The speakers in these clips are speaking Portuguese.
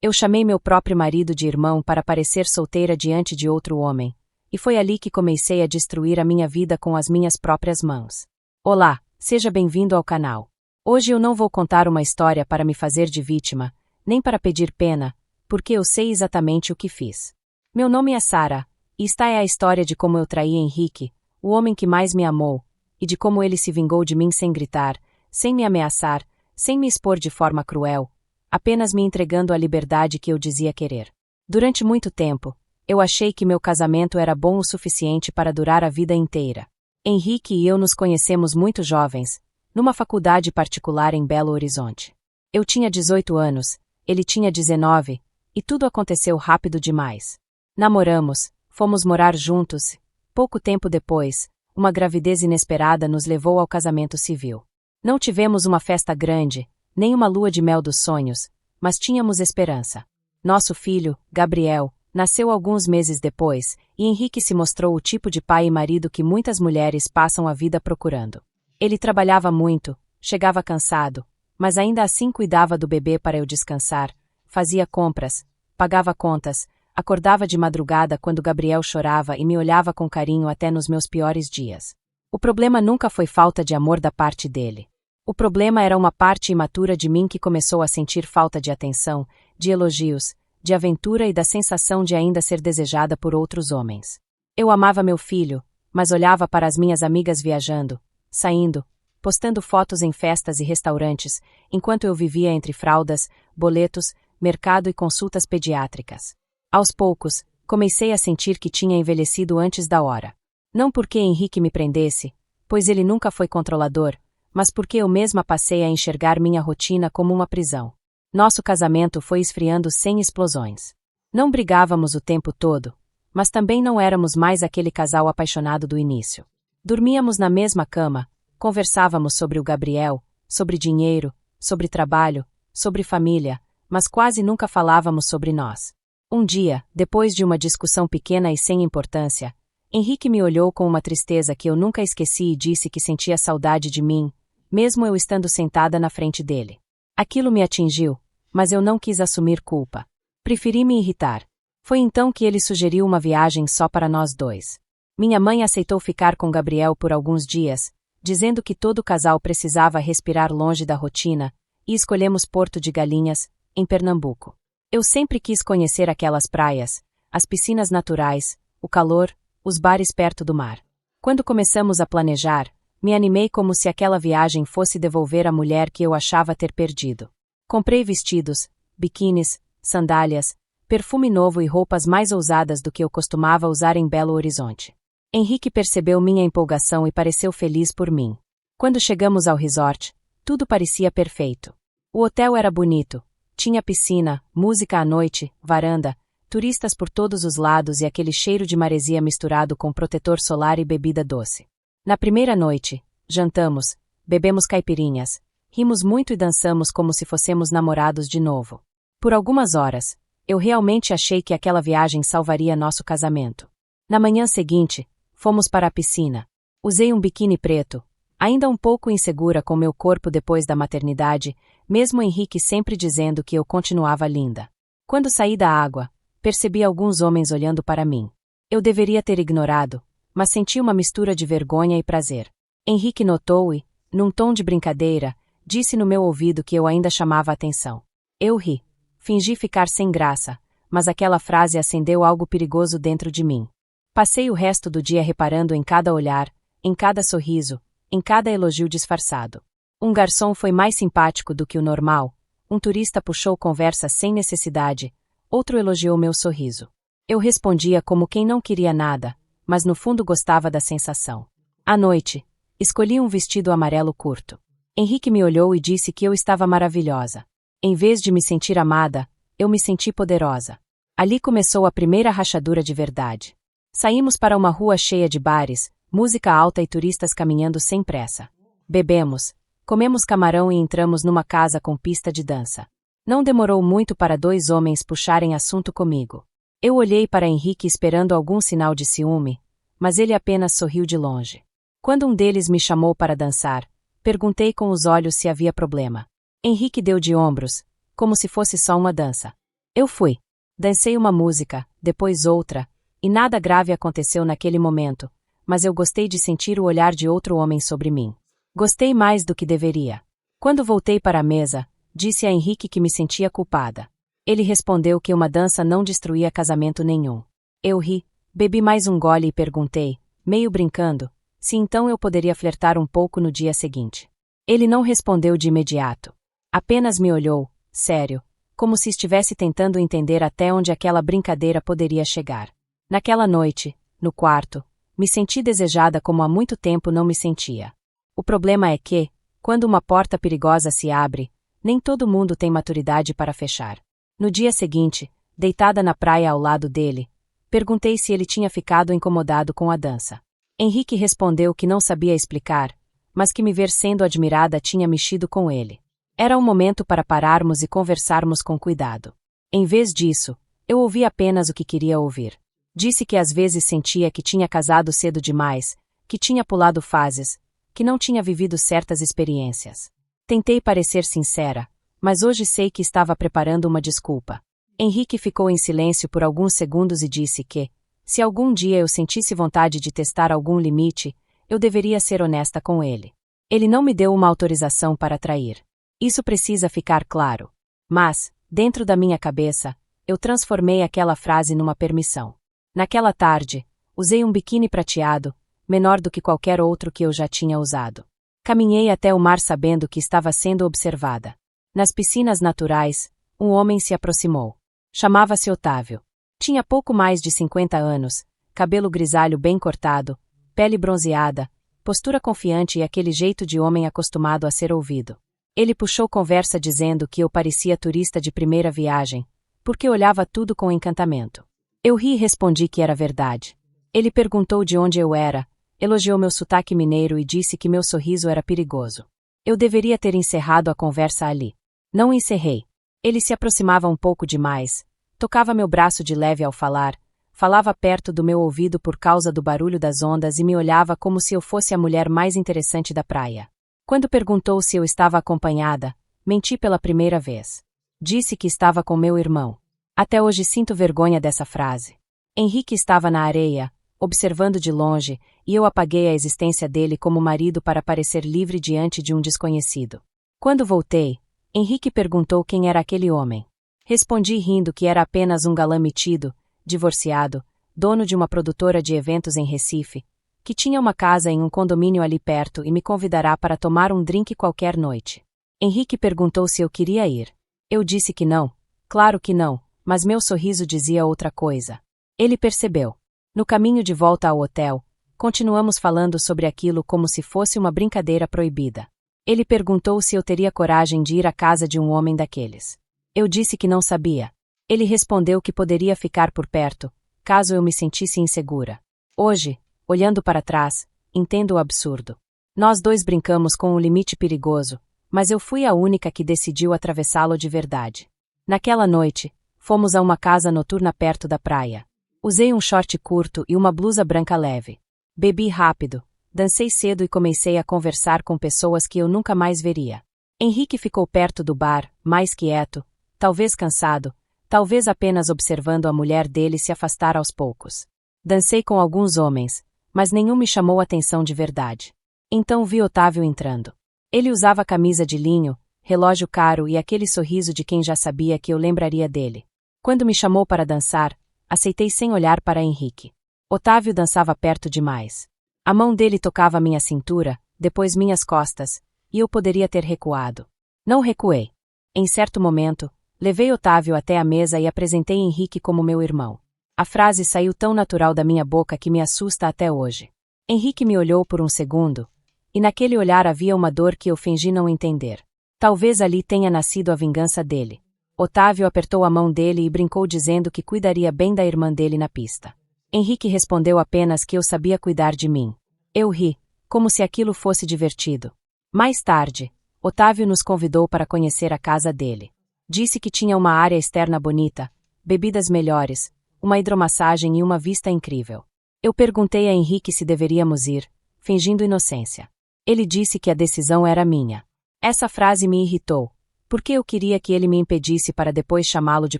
Eu chamei meu próprio marido de irmão para parecer solteira diante de outro homem, e foi ali que comecei a destruir a minha vida com as minhas próprias mãos. Olá, seja bem-vindo ao canal. Hoje eu não vou contar uma história para me fazer de vítima, nem para pedir pena, porque eu sei exatamente o que fiz. Meu nome é Sarah, e esta é a história de como eu traí Henrique, o homem que mais me amou, e de como ele se vingou de mim sem gritar, sem me ameaçar, sem me expor de forma cruel, apenas me entregando a liberdade que eu dizia querer. Durante muito tempo, eu achei que meu casamento era bom o suficiente para durar a vida inteira. Henrique e eu nos conhecemos muito jovens, numa faculdade particular em Belo Horizonte. Eu tinha 18 anos, ele tinha 19, e tudo aconteceu rápido demais. Namoramos, fomos morar juntos. Pouco tempo depois, uma gravidez inesperada nos levou ao casamento civil. Não tivemos uma festa grande, nem uma lua de mel dos sonhos, mas tínhamos esperança. Nosso filho, Gabriel, nasceu alguns meses depois, e Henrique se mostrou o tipo de pai e marido que muitas mulheres passam a vida procurando. Ele trabalhava muito, chegava cansado, mas ainda assim cuidava do bebê para eu descansar, fazia compras, pagava contas, acordava de madrugada quando Gabriel chorava e me olhava com carinho até nos meus piores dias. O problema nunca foi falta de amor da parte dele. O problema era uma parte imatura de mim que começou a sentir falta de atenção, de elogios, de aventura e da sensação de ainda ser desejada por outros homens. Eu amava meu filho, mas olhava para as minhas amigas viajando, saindo, postando fotos em festas e restaurantes, enquanto eu vivia entre fraldas, boletos, mercado e consultas pediátricas. Aos poucos, comecei a sentir que tinha envelhecido antes da hora. Não porque Henrique me prendesse, pois ele nunca foi controlador, mas porque eu mesma passei a enxergar minha rotina como uma prisão. Nosso casamento foi esfriando sem explosões. Não brigávamos o tempo todo, mas também não éramos mais aquele casal apaixonado do início. Dormíamos na mesma cama, conversávamos sobre o Gabriel, sobre dinheiro, sobre trabalho, sobre família, mas quase nunca falávamos sobre nós. Um dia, depois de uma discussão pequena e sem importância, Henrique me olhou com uma tristeza que eu nunca esqueci e disse que sentia saudade de mim, mesmo eu estando sentada na frente dele. Aquilo me atingiu, mas eu não quis assumir culpa. Preferi me irritar. Foi então que ele sugeriu uma viagem só para nós dois. Minha mãe aceitou ficar com Gabriel por alguns dias, dizendo que todo casal precisava respirar longe da rotina, e escolhemos Porto de Galinhas, em Pernambuco. Eu sempre quis conhecer aquelas praias, as piscinas naturais, o calor, os bares perto do mar. Quando começamos a planejar, me animei como se aquela viagem fosse devolver a mulher que eu achava ter perdido. Comprei vestidos, biquínis, sandálias, perfume novo e roupas mais ousadas do que eu costumava usar em Belo Horizonte. Henrique percebeu minha empolgação e pareceu feliz por mim. Quando chegamos ao resort, tudo parecia perfeito. O hotel era bonito, tinha piscina, música à noite, varanda, turistas por todos os lados e aquele cheiro de maresia misturado com protetor solar e bebida doce. Na primeira noite, jantamos, bebemos caipirinhas, rimos muito e dançamos como se fossemos namorados de novo. Por algumas horas, eu realmente achei que aquela viagem salvaria nosso casamento. Na manhã seguinte, fomos para a piscina. Usei um biquíni preto, ainda um pouco insegura com meu corpo depois da maternidade, mesmo Henrique sempre dizendo que eu continuava linda. Quando saí da água, percebi alguns homens olhando para mim. Eu deveria ter ignorado, mas senti uma mistura de vergonha e prazer. Henrique notou e, num tom de brincadeira, disse no meu ouvido que eu ainda chamava a atenção. Eu ri. Fingi ficar sem graça, mas aquela frase acendeu algo perigoso dentro de mim. Passei o resto do dia reparando em cada olhar, em cada sorriso, em cada elogio disfarçado. Um garçom foi mais simpático do que o normal, um turista puxou conversa sem necessidade, outro elogiou meu sorriso. Eu respondia como quem não queria nada, mas no fundo gostava da sensação. À noite, escolhi um vestido amarelo curto. Henrique me olhou e disse que eu estava maravilhosa. Em vez de me sentir amada, eu me senti poderosa. Ali começou a primeira rachadura de verdade. Saímos para uma rua cheia de bares, música alta e turistas caminhando sem pressa. Bebemos, comemos camarão e entramos numa casa com pista de dança. Não demorou muito para dois homens puxarem assunto comigo. Eu olhei para Henrique esperando algum sinal de ciúme, mas ele apenas sorriu de longe. Quando um deles me chamou para dançar, perguntei com os olhos se havia problema. Henrique deu de ombros, como se fosse só uma dança. Eu fui. Dancei uma música, depois outra, e nada grave aconteceu naquele momento, mas eu gostei de sentir o olhar de outro homem sobre mim. Gostei mais do que deveria. Quando voltei para a mesa, disse a Henrique que me sentia culpada. Ele respondeu que uma dança não destruía casamento nenhum. Eu ri, bebi mais um gole e perguntei, meio brincando, se então eu poderia flertar um pouco no dia seguinte. Ele não respondeu de imediato. Apenas me olhou, sério, como se estivesse tentando entender até onde aquela brincadeira poderia chegar. Naquela noite, no quarto, me senti desejada como há muito tempo não me sentia. O problema é que, quando uma porta perigosa se abre, nem todo mundo tem maturidade para fechar. No dia seguinte, deitada na praia ao lado dele, perguntei se ele tinha ficado incomodado com a dança. Henrique respondeu que não sabia explicar, mas que me ver sendo admirada tinha mexido com ele. Era um momento para pararmos e conversarmos com cuidado. Em vez disso, eu ouvi apenas o que queria ouvir. Disse que às vezes sentia que tinha casado cedo demais, que tinha pulado fases, que não tinha vivido certas experiências. Tentei parecer sincera, mas hoje sei que estava preparando uma desculpa. Henrique ficou em silêncio por alguns segundos e disse que, se algum dia eu sentisse vontade de testar algum limite, eu deveria ser honesta com ele. Ele não me deu uma autorização para trair. Isso precisa ficar claro. Mas, dentro da minha cabeça, eu transformei aquela frase numa permissão. Naquela tarde, usei um biquíni prateado, menor do que qualquer outro que eu já tinha usado. Caminhei até o mar sabendo que estava sendo observada. Nas piscinas naturais, um homem se aproximou. Chamava-se Otávio. Tinha pouco mais de 50 anos, cabelo grisalho bem cortado, pele bronzeada, postura confiante e aquele jeito de homem acostumado a ser ouvido. Ele puxou conversa dizendo que eu parecia turista de primeira viagem, porque olhava tudo com encantamento. Eu ri e respondi que era verdade. Ele perguntou de onde eu era, elogiou meu sotaque mineiro e disse que meu sorriso era perigoso. Eu deveria ter encerrado a conversa ali. Não encerrei. Ele se aproximava um pouco demais, tocava meu braço de leve ao falar, falava perto do meu ouvido por causa do barulho das ondas e me olhava como se eu fosse a mulher mais interessante da praia. Quando perguntou se eu estava acompanhada, menti pela primeira vez. Disse que estava com meu irmão. Até hoje sinto vergonha dessa frase. Henrique estava na areia, observando de longe, e eu apaguei a existência dele como marido para parecer livre diante de um desconhecido. Quando voltei, Henrique perguntou quem era aquele homem. Respondi rindo que era apenas um galã metido, divorciado, dono de uma produtora de eventos em Recife, que tinha uma casa em um condomínio ali perto e me convidará para tomar um drink qualquer noite. Henrique perguntou se eu queria ir. Eu disse que não, claro que não, mas meu sorriso dizia outra coisa. Ele percebeu. No caminho de volta ao hotel, continuamos falando sobre aquilo como se fosse uma brincadeira proibida. Ele perguntou se eu teria coragem de ir à casa de um homem daqueles. Eu disse que não sabia. Ele respondeu que poderia ficar por perto, caso eu me sentisse insegura. Hoje, olhando para trás, entendo o absurdo. Nós dois brincamos com um limite perigoso, mas eu fui a única que decidiu atravessá-lo de verdade. Naquela noite, fomos a uma casa noturna perto da praia. Usei um short curto e uma blusa branca leve. Bebi rápido, dancei cedo e comecei a conversar com pessoas que eu nunca mais veria. Henrique ficou perto do bar, mais quieto, talvez cansado, talvez apenas observando a mulher dele se afastar aos poucos. Dancei com alguns homens, mas nenhum me chamou atenção de verdade. Então vi Otávio entrando. Ele usava camisa de linho, relógio caro e aquele sorriso de quem já sabia que eu lembraria dele. Quando me chamou para dançar, aceitei sem olhar para Henrique. Otávio dançava perto demais. A mão dele tocava minha cintura, depois minhas costas, e eu poderia ter recuado. Não recuei. Em certo momento, levei Otávio até a mesa e apresentei Henrique como meu irmão. A frase saiu tão natural da minha boca que me assusta até hoje. Henrique me olhou por um segundo, e naquele olhar havia uma dor que eu fingi não entender. Talvez ali tenha nascido a vingança dele. Otávio apertou a mão dele e brincou dizendo que cuidaria bem da irmã dele na pista. Henrique respondeu apenas que eu sabia cuidar de mim. Eu ri, como se aquilo fosse divertido. Mais tarde, Otávio nos convidou para conhecer a casa dele. Disse que tinha uma área externa bonita, bebidas melhores, uma hidromassagem e uma vista incrível. Eu perguntei a Henrique se deveríamos ir, fingindo inocência. Ele disse que a decisão era minha. Essa frase me irritou, Porque eu queria que ele me impedisse para depois chamá-lo de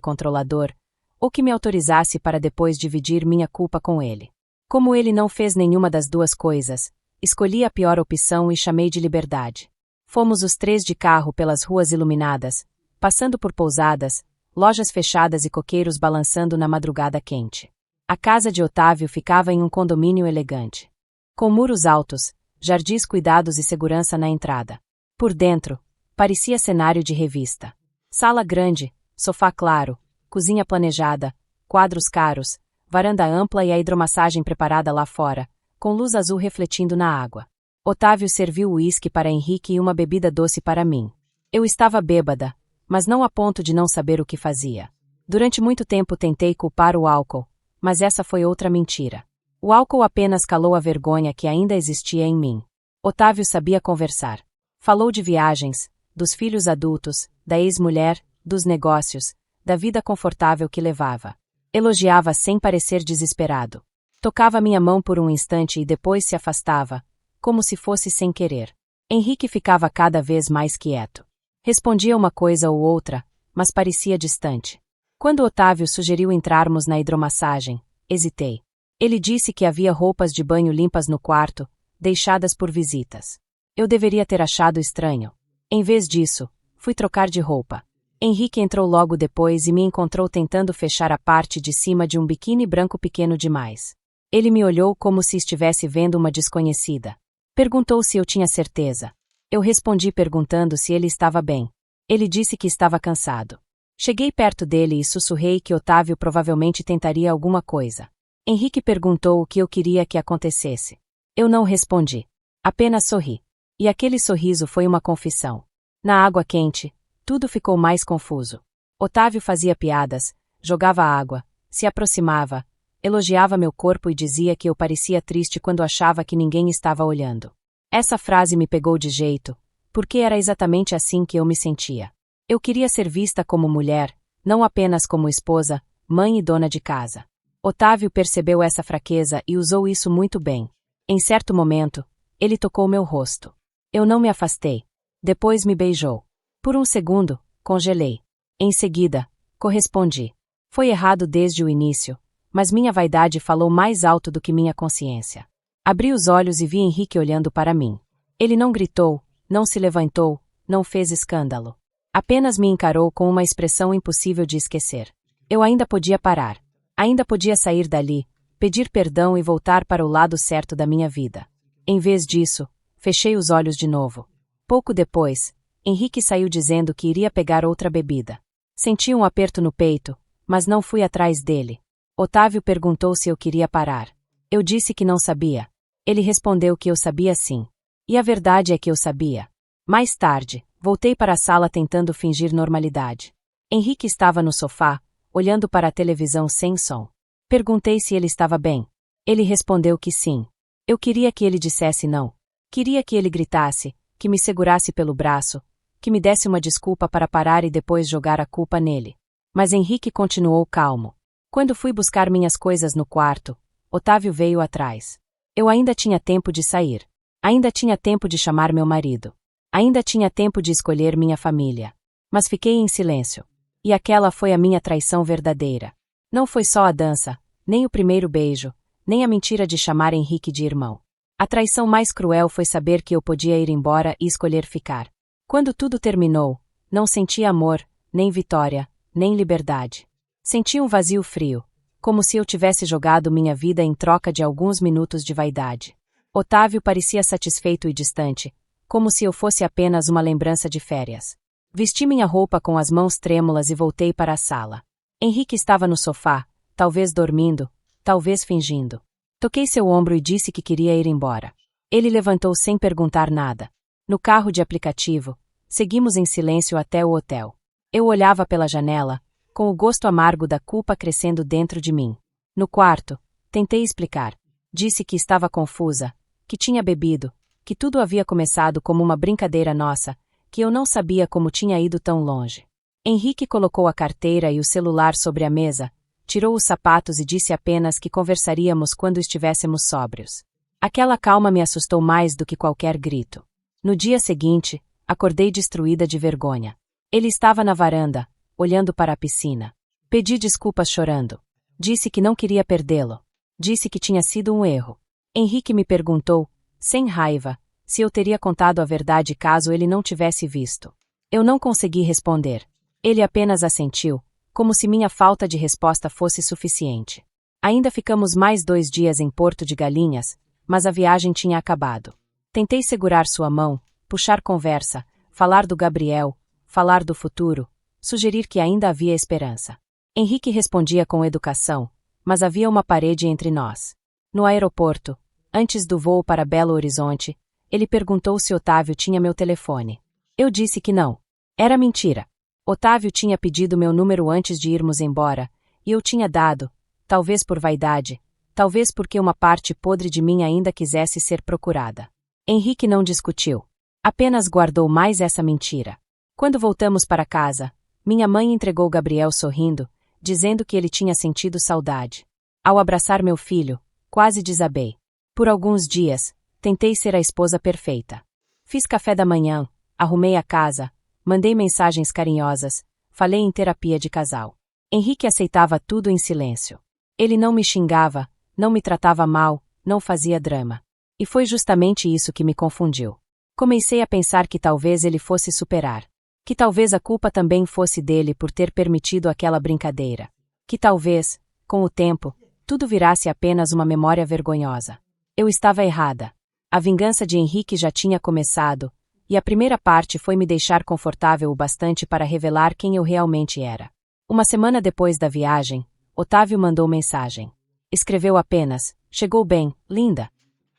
controlador, ou que me autorizasse para depois dividir minha culpa com ele. Como ele não fez nenhuma das duas coisas, escolhi a pior opção e chamei de liberdade. Fomos os três de carro pelas ruas iluminadas, passando por pousadas, lojas fechadas e coqueiros balançando na madrugada quente. A casa de Otávio ficava em um condomínio elegante, com muros altos, jardins cuidados e segurança na entrada. Por dentro, parecia cenário de revista. Sala grande, sofá claro, cozinha planejada, quadros caros, varanda ampla e a hidromassagem preparada lá fora, com luz azul refletindo na água. Otávio serviu uísque para Henrique e uma bebida doce para mim. Eu estava bêbada, mas não a ponto de não saber o que fazia. Durante muito tempo tentei culpar o álcool, mas essa foi outra mentira. O álcool apenas calou a vergonha que ainda existia em mim. Otávio sabia conversar. Falou de viagens, dos filhos adultos, da ex-mulher, dos negócios, da vida confortável que levava. Elogiava sem parecer desesperado. Tocava minha mão por um instante e depois se afastava, como se fosse sem querer. Henrique ficava cada vez mais quieto. Respondia uma coisa ou outra, mas parecia distante. Quando Otávio sugeriu entrarmos na hidromassagem, hesitei. Ele disse que havia roupas de banho limpas no quarto, deixadas por visitas. Eu deveria ter achado estranho. Em vez disso, fui trocar de roupa. Henrique entrou logo depois e me encontrou tentando fechar a parte de cima de um biquíni branco pequeno demais. Ele me olhou como se estivesse vendo uma desconhecida. Perguntou se eu tinha certeza. Eu respondi perguntando se ele estava bem. Ele disse que estava cansado. Cheguei perto dele e sussurrei que Otávio provavelmente tentaria alguma coisa. Henrique perguntou o que eu queria que acontecesse. Eu não respondi. Apenas sorri. E aquele sorriso foi uma confissão. Na água quente, tudo ficou mais confuso. Otávio fazia piadas, jogava água, se aproximava, elogiava meu corpo e dizia que eu parecia triste quando achava que ninguém estava olhando. Essa frase me pegou de jeito, porque era exatamente assim que eu me sentia. Eu queria ser vista como mulher, não apenas como esposa, mãe e dona de casa. Otávio percebeu essa fraqueza e usou isso muito bem. Em certo momento, ele tocou meu rosto. Eu não me afastei. Depois me beijou. Por um segundo, congelei. Em seguida, correspondi. Foi errado desde o início, mas minha vaidade falou mais alto do que minha consciência. Abri os olhos e vi Henrique olhando para mim. Ele não gritou, não se levantou, não fez escândalo. Apenas me encarou com uma expressão impossível de esquecer. Eu ainda podia parar. Ainda podia sair dali, pedir perdão e voltar para o lado certo da minha vida. Em vez disso, fechei os olhos de novo. Pouco depois, Henrique saiu dizendo que iria pegar outra bebida. Senti um aperto no peito, mas não fui atrás dele. Otávio perguntou se eu queria parar. Eu disse que não sabia. Ele respondeu que eu sabia sim. E a verdade é que eu sabia. Mais tarde, voltei para a sala tentando fingir normalidade. Henrique estava no sofá, olhando para a televisão sem som. Perguntei se ele estava bem. Ele respondeu que sim. Eu queria que ele dissesse não. Queria que ele gritasse, que me segurasse pelo braço, que me desse uma desculpa para parar e depois jogar a culpa nele. Mas Henrique continuou calmo. Quando fui buscar minhas coisas no quarto, Otávio veio atrás. Eu ainda tinha tempo de sair. Ainda tinha tempo de chamar meu marido. Ainda tinha tempo de escolher minha família. Mas fiquei em silêncio. E aquela foi a minha traição verdadeira. Não foi só a dança, nem o primeiro beijo, nem a mentira de chamar Henrique de irmão. A traição mais cruel foi saber que eu podia ir embora e escolher ficar. Quando tudo terminou, não senti amor, nem vitória, nem liberdade. Senti um vazio frio, como se eu tivesse jogado minha vida em troca de alguns minutos de vaidade. Otávio parecia satisfeito e distante, como se eu fosse apenas uma lembrança de férias. Vesti minha roupa com as mãos trêmulas e voltei para a sala. Henrique estava no sofá, talvez dormindo, talvez fingindo. Toquei seu ombro e disse que queria ir embora. Ele levantou sem perguntar nada. No carro de aplicativo, seguimos em silêncio até o hotel. Eu olhava pela janela, com o gosto amargo da culpa crescendo dentro de mim. No quarto, tentei explicar. Disse que estava confusa, que tinha bebido, que tudo havia começado como uma brincadeira nossa, que eu não sabia como tinha ido tão longe. Henrique colocou a carteira e o celular sobre a mesa, tirou os sapatos e disse apenas que conversaríamos quando estivéssemos sóbrios. Aquela calma me assustou mais do que qualquer grito. No dia seguinte, acordei destruída de vergonha. Ele estava na varanda, olhando para a piscina. Pedi desculpas chorando. Disse que não queria perdê-lo. Disse que tinha sido um erro. Henrique me perguntou, sem raiva, se eu teria contado a verdade caso ele não tivesse visto. Eu não consegui responder. Ele apenas assentiu, como se minha falta de resposta fosse suficiente. Ainda ficamos mais 2 dias em Porto de Galinhas, mas a viagem tinha acabado. Tentei segurar sua mão, puxar conversa, falar do Gabriel, falar do futuro, sugerir que ainda havia esperança. Henrique respondia com educação, mas havia uma parede entre nós. No aeroporto, antes do voo para Belo Horizonte, ele perguntou se Otávio tinha meu telefone. Eu disse que não. Era mentira. Otávio tinha pedido meu número antes de irmos embora, e eu tinha dado, talvez por vaidade, talvez porque uma parte podre de mim ainda quisesse ser procurada. Henrique não discutiu. Apenas guardou mais essa mentira. Quando voltamos para casa, minha mãe entregou Gabriel sorrindo, dizendo que ele tinha sentido saudade. Ao abraçar meu filho, quase desabei. Por alguns dias, tentei ser a esposa perfeita. Fiz café da manhã, arrumei a casa, mandei mensagens carinhosas, falei em terapia de casal. Henrique aceitava tudo em silêncio. Ele não me xingava, não me tratava mal, não fazia drama. E foi justamente isso que me confundiu. Comecei a pensar que talvez ele fosse superar. Que talvez a culpa também fosse dele por ter permitido aquela brincadeira. Que talvez, com o tempo, tudo virasse apenas uma memória vergonhosa. Eu estava errada. A vingança de Henrique já tinha começado, e a primeira parte foi me deixar confortável o bastante para revelar quem eu realmente era. Uma semana depois da viagem, Otávio mandou mensagem. Escreveu apenas, chegou bem, linda.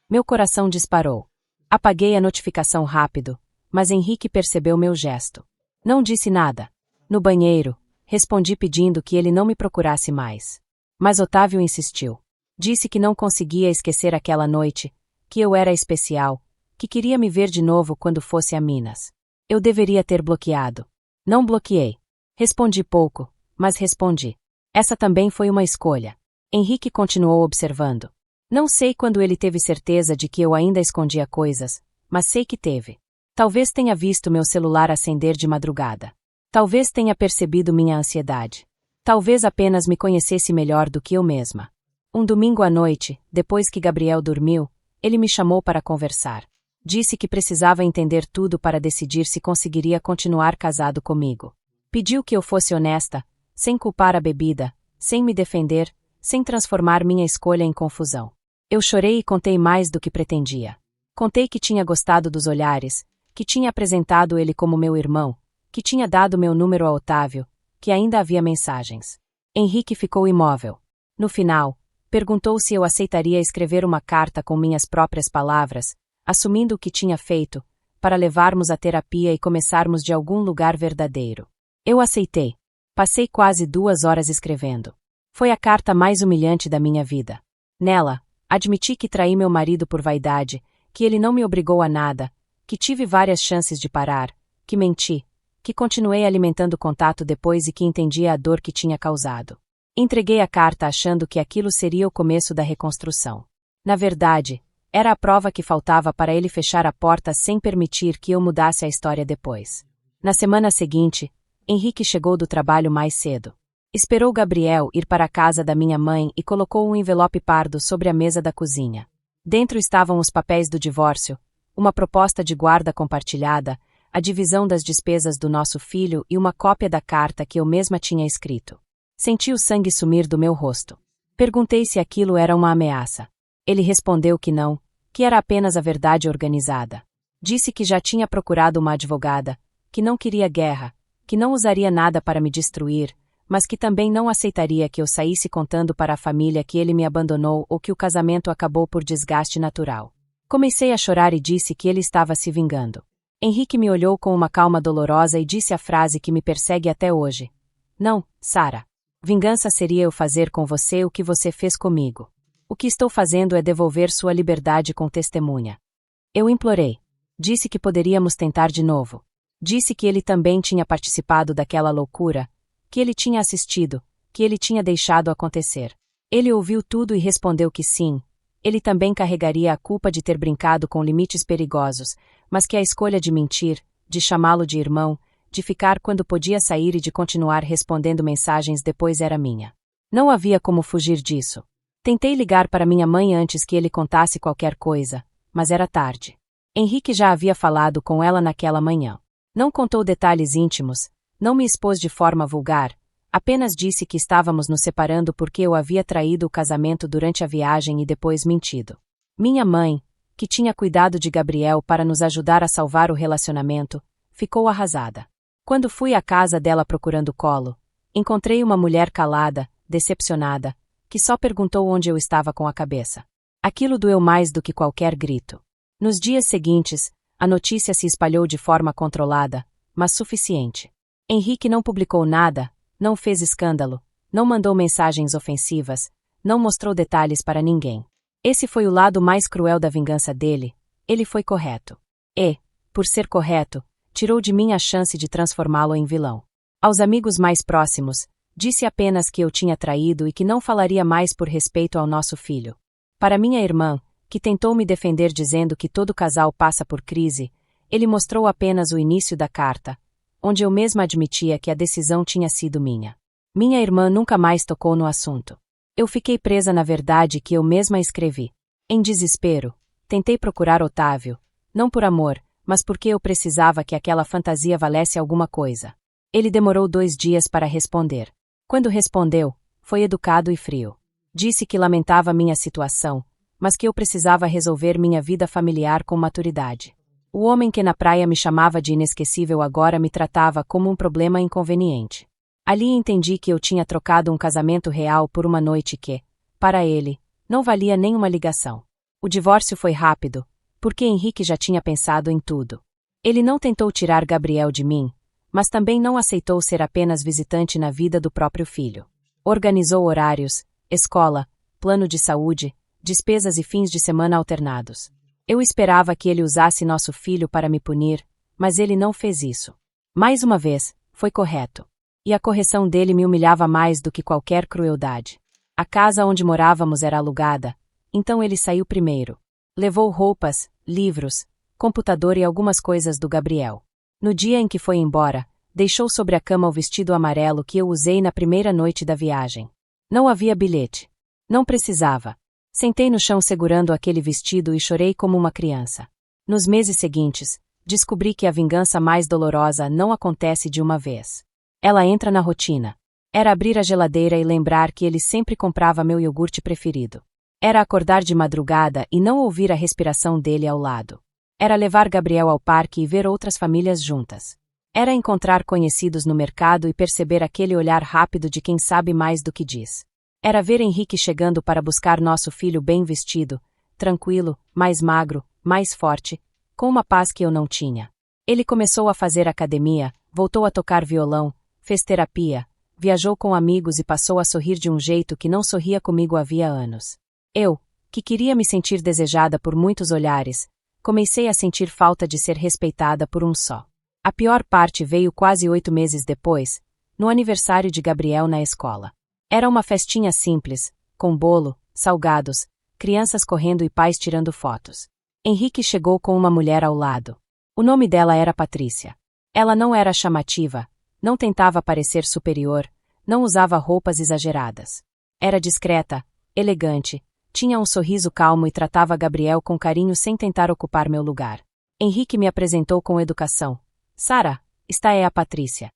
Meu coração disparou. Apaguei a notificação rápido, mas Henrique percebeu meu gesto. Não disse nada. No banheiro, respondi pedindo que ele não me procurasse mais. Mas Otávio insistiu. Disse que não conseguia esquecer aquela noite, que eu era especial, que queria me ver de novo quando fosse a Minas. Eu deveria ter bloqueado. Não bloqueei. Respondi pouco, mas respondi. Essa também foi uma escolha. Henrique continuou observando. Não sei quando ele teve certeza de que eu ainda escondia coisas, mas sei que teve. Talvez tenha visto meu celular acender de madrugada. Talvez tenha percebido minha ansiedade. Talvez apenas me conhecesse melhor do que eu mesma. Um domingo à noite, depois que Gabriel dormiu, ele me chamou para conversar. Disse que precisava entender tudo para decidir se conseguiria continuar casado comigo. Pediu que eu fosse honesta, sem culpar a bebida, sem me defender, sem transformar minha escolha em confusão. Eu chorei e contei mais do que pretendia. Contei que tinha gostado dos olhares, que tinha apresentado ele como meu irmão, que tinha dado meu número a Otávio, que ainda havia mensagens. Henrique ficou imóvel. No final, perguntou se eu aceitaria escrever uma carta com minhas próprias palavras, assumindo o que tinha feito, para levarmos à terapia e começarmos de algum lugar verdadeiro. Eu aceitei. Passei quase 2 horas escrevendo. Foi a carta mais humilhante da minha vida. Nela, admiti que traí meu marido por vaidade, que ele não me obrigou a nada, que tive várias chances de parar, que menti, que continuei alimentando contato depois e que entendia a dor que tinha causado. Entreguei a carta achando que aquilo seria o começo da reconstrução. Na verdade, era a prova que faltava para ele fechar a porta sem permitir que eu mudasse a história depois. Na semana seguinte, Henrique chegou do trabalho mais cedo. Esperou Gabriel ir para a casa da minha mãe e colocou um envelope pardo sobre a mesa da cozinha. Dentro estavam os papéis do divórcio, uma proposta de guarda compartilhada, a divisão das despesas do nosso filho e uma cópia da carta que eu mesma tinha escrito. Senti o sangue sumir do meu rosto. Perguntei se aquilo era uma ameaça. Ele respondeu que não, que era apenas a verdade organizada. Disse que já tinha procurado uma advogada, que não queria guerra, que não usaria nada para me destruir, mas que também não aceitaria que eu saísse contando para a família que ele me abandonou ou que o casamento acabou por desgaste natural. Comecei a chorar e disse que ele estava se vingando. Henrique me olhou com uma calma dolorosa e disse a frase que me persegue até hoje. Não, Sara. Vingança seria eu fazer com você o que você fez comigo. O que estou fazendo é devolver sua liberdade com testemunha. Eu implorei. Disse que poderíamos tentar de novo. Disse que ele também tinha participado daquela loucura, que ele tinha assistido, que ele tinha deixado acontecer. Ele ouviu tudo e respondeu que sim. Ele também carregaria a culpa de ter brincado com limites perigosos, mas que a escolha de mentir, de chamá-lo de irmão, de ficar quando podia sair e de continuar respondendo mensagens depois era minha. Não havia como fugir disso. Tentei ligar para minha mãe antes que ele contasse qualquer coisa, mas era tarde. Henrique já havia falado com ela naquela manhã. Não contou detalhes íntimos, não me expôs de forma vulgar, apenas disse que estávamos nos separando porque eu havia traído o casamento durante a viagem e depois mentido. Minha mãe, que tinha cuidado de Gabriel para nos ajudar a salvar o relacionamento, ficou arrasada. Quando fui à casa dela procurando colo, encontrei uma mulher calada, decepcionada, que só perguntou onde eu estava com a cabeça. Aquilo doeu mais do que qualquer grito. Nos dias seguintes, a notícia se espalhou de forma controlada, mas suficiente. Henrique não publicou nada, não fez escândalo, não mandou mensagens ofensivas, não mostrou detalhes para ninguém. Esse foi o lado mais cruel da vingança dele, ele foi correto. E, por ser correto, tirou de mim a chance de transformá-lo em vilão. Aos amigos mais próximos, disse apenas que eu tinha traído e que não falaria mais por respeito ao nosso filho. Para minha irmã, que tentou me defender dizendo que todo casal passa por crise, ele mostrou apenas o início da carta, onde eu mesma admitia que a decisão tinha sido minha. Minha irmã nunca mais tocou no assunto. Eu fiquei presa na verdade que eu mesma escrevi. Em desespero, tentei procurar Otávio, não por amor, mas porque eu precisava que aquela fantasia valesse alguma coisa. Ele demorou 2 dias para responder. Quando respondeu, foi educado e frio. Disse que lamentava minha situação, mas que eu precisava resolver minha vida familiar com maturidade. O homem que na praia me chamava de inesquecível agora me tratava como um problema inconveniente. Ali entendi que eu tinha trocado um casamento real por uma noite que, para ele, não valia nenhuma ligação. O divórcio foi rápido, porque Henrique já tinha pensado em tudo. Ele não tentou tirar Gabriel de mim, mas também não aceitou ser apenas visitante na vida do próprio filho. Organizou horários, escola, plano de saúde, despesas e fins de semana alternados. Eu esperava que ele usasse nosso filho para me punir, mas ele não fez isso. Mais uma vez, foi correto. E a correção dele me humilhava mais do que qualquer crueldade. A casa onde morávamos era alugada, então ele saiu primeiro. Levou roupas, livros, computador e algumas coisas do Gabriel. No dia em que foi embora, deixou sobre a cama o vestido amarelo que eu usei na primeira noite da viagem. Não havia bilhete. Não precisava. Sentei no chão segurando aquele vestido e chorei como uma criança. Nos meses seguintes, descobri que a vingança mais dolorosa não acontece de uma vez. Ela entra na rotina. Era abrir a geladeira e lembrar que ele sempre comprava meu iogurte preferido. Era acordar de madrugada e não ouvir a respiração dele ao lado. Era levar Gabriel ao parque e ver outras famílias juntas. Era encontrar conhecidos no mercado e perceber aquele olhar rápido de quem sabe mais do que diz. Era ver Henrique chegando para buscar nosso filho bem vestido, tranquilo, mais magro, mais forte, com uma paz que eu não tinha. Ele começou a fazer academia, voltou a tocar violão, fez terapia, viajou com amigos e passou a sorrir de um jeito que não sorria comigo havia anos. Eu, que queria me sentir desejada por muitos olhares, comecei a sentir falta de ser respeitada por um só. A pior parte veio quase 8 meses depois, no aniversário de Gabriel na escola. Era uma festinha simples, com bolo, salgados, crianças correndo e pais tirando fotos. Henrique chegou com uma mulher ao lado. O nome dela era Patrícia. Ela não era chamativa, não tentava parecer superior, não usava roupas exageradas. Era discreta, elegante, tinha um sorriso calmo e tratava Gabriel com carinho sem tentar ocupar meu lugar. Henrique me apresentou com educação. Sara, esta é a Patrícia.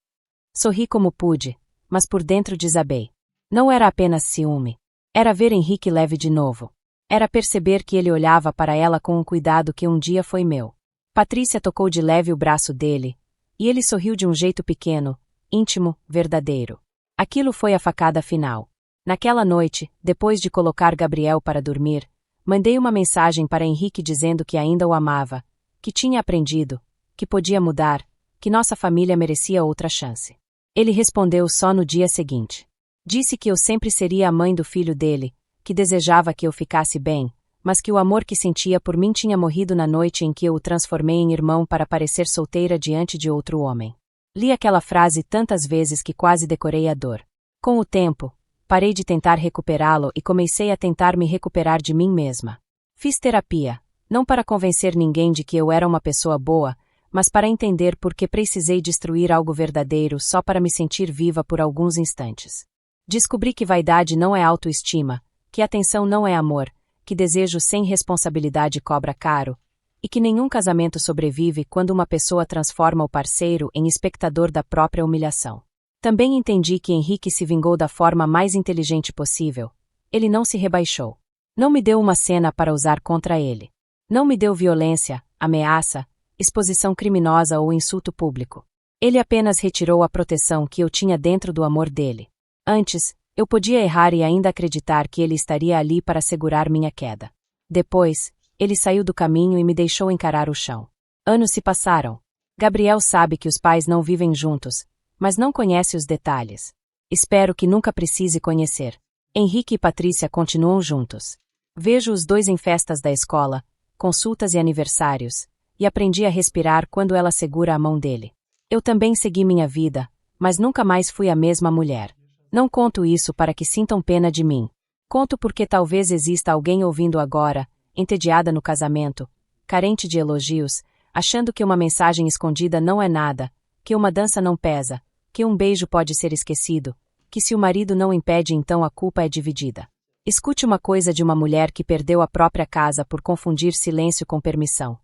Sorri como pude, mas por dentro desabei. Não era apenas ciúme. Era ver Henrique leve de novo. Era perceber que ele olhava para ela com um cuidado que um dia foi meu. Patrícia tocou de leve o braço dele, e ele sorriu de um jeito pequeno, íntimo, verdadeiro. Aquilo foi a facada final. Naquela noite, depois de colocar Gabriel para dormir, mandei uma mensagem para Henrique dizendo que ainda o amava, que tinha aprendido, que podia mudar, que nossa família merecia outra chance. Ele respondeu só no dia seguinte. Disse que eu sempre seria a mãe do filho dele, que desejava que eu ficasse bem, mas que o amor que sentia por mim tinha morrido na noite em que eu o transformei em irmão para parecer solteira diante de outro homem. Li aquela frase tantas vezes que quase decorei a dor. Com o tempo, parei de tentar recuperá-lo e comecei a tentar me recuperar de mim mesma. Fiz terapia, não para convencer ninguém de que eu era uma pessoa boa, mas para entender por que precisei destruir algo verdadeiro só para me sentir viva por alguns instantes. Descobri que vaidade não é autoestima, que atenção não é amor, que desejo sem responsabilidade cobra caro, e que nenhum casamento sobrevive quando uma pessoa transforma o parceiro em espectador da própria humilhação. Também entendi que Henrique se vingou da forma mais inteligente possível. Ele não se rebaixou. Não me deu uma cena para usar contra ele. Não me deu violência, ameaça, exposição criminosa ou insulto público. Ele apenas retirou a proteção que eu tinha dentro do amor dele. Antes, eu podia errar e ainda acreditar que ele estaria ali para segurar minha queda. Depois, ele saiu do caminho e me deixou encarar o chão. Anos se passaram. Gabriel sabe que os pais não vivem juntos, mas não conhece os detalhes. Espero que nunca precise conhecer. Henrique e Patrícia continuam juntos. Vejo os dois em festas da escola, consultas e aniversários, e aprendi a respirar quando ela segura a mão dele. Eu também segui minha vida, mas nunca mais fui a mesma mulher. Não conto isso para que sintam pena de mim. Conto porque talvez exista alguém ouvindo agora, entediada no casamento, carente de elogios, achando que uma mensagem escondida não é nada, que uma dança não pesa, que um beijo pode ser esquecido, que se o marido não impede então a culpa é dividida. Escute uma coisa de uma mulher que perdeu a própria casa por confundir silêncio com permissão.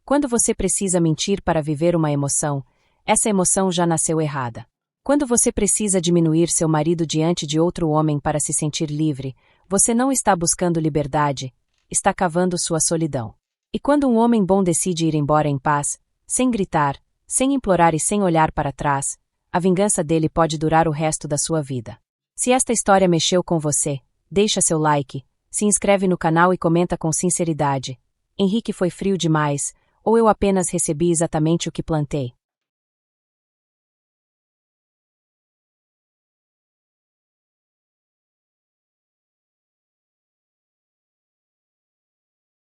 Quando você precisa mentir para viver uma emoção, essa emoção já nasceu errada. Quando você precisa diminuir seu marido diante de outro homem para se sentir livre, você não está buscando liberdade, está cavando sua solidão. E quando um homem bom decide ir embora em paz, sem gritar, sem implorar e sem olhar para trás, a vingança dele pode durar o resto da sua vida. Se esta história mexeu com você, deixa seu like, se inscreve no canal e comenta com sinceridade. Henrique foi frio demais, ou eu apenas recebi exatamente o que plantei?